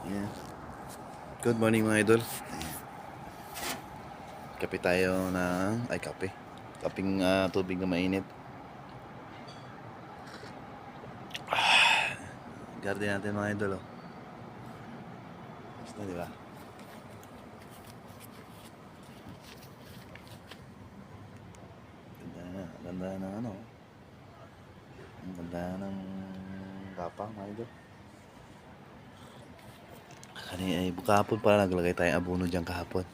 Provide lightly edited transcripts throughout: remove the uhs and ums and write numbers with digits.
Ayan. Good morning mga idol. Ayan. Kape tayo ng... Ay, kape. Kaping tubig na mainit. Garden natin mga idol, oh. Basta, di ba? Ganda ng ano. Ang ganda ng gapang mga idol. Ay, kahapon pala naglagay tayong abono dyan kahapon.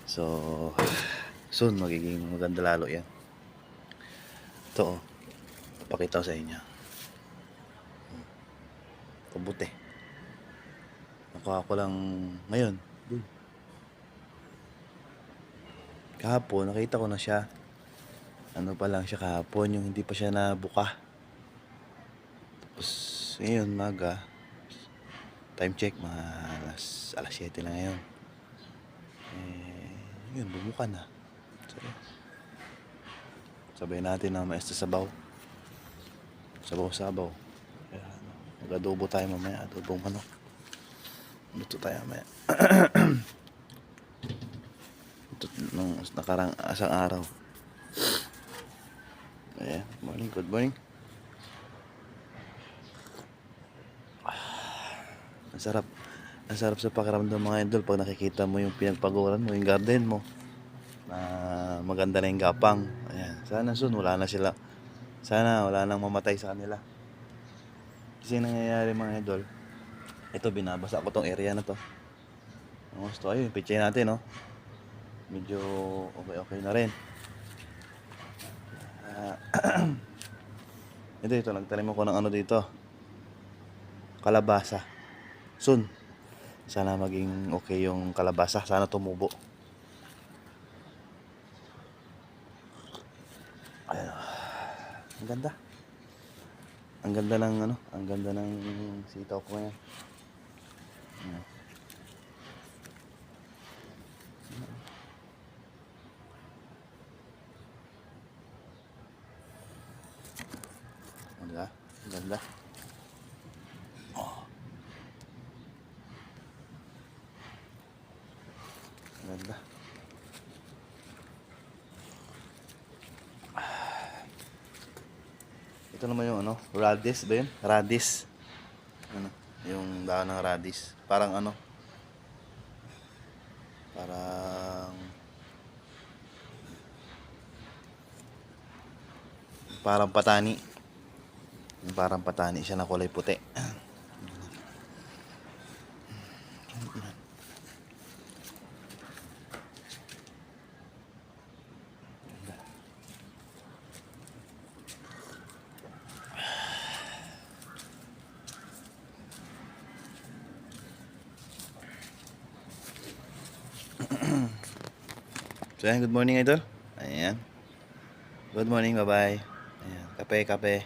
So, soon magiging maganda lalo yan. Ito, oh. Papakita ko sa inyo. Kabuti. Nakuha ko lang ngayon. Kahapon, nakita ko na siya. Ano pa lang siya kahapon, yung hindi pa siya nabuka. Tapos, ngayon, maga. Time check, mga alas 7 na ngayon. Yun, bumuka na. Sabay natin na maesta sabaw. Sabaw-sabaw. Kaya, mag-adobo tayo mamaya. Adobong manok. Luto tayo mamaya. Ito, nung nakarang asang araw. Ayan, good morning. Ang sarap. Ang sarap sa pakiramdam mga idol pag nakikita mo yung pinagpaguran mo, yung garden mo. Na maganda na yung gapang. Ayan. Sana soon wala na sila. Sana wala nang mamatay sa kanila. Kasi nangyayari mga idol, ito binabasa ko tong area na to. Ang gusto ayun, pichay natin, no. Medyo okay na rin. Ito nagtanim ako ng ano dito. Kalabasa. Soon. Sana maging okay yung kalabasa. Sana tumubo. Ayan. Ang ganda. Ang ganda ng ano, ang ganda ng sitaw ko ngayon. Ayan. Ang ganda. Oh. Ang ganda. Ito naman yung ano, radish ba yun? Radish. Ano, yung dahon ng radish. Parang ano, parang patani. Parang patani siya na kulay puti. So, good morning idol. Ayan. Good morning, bye-bye. Ayan, kape.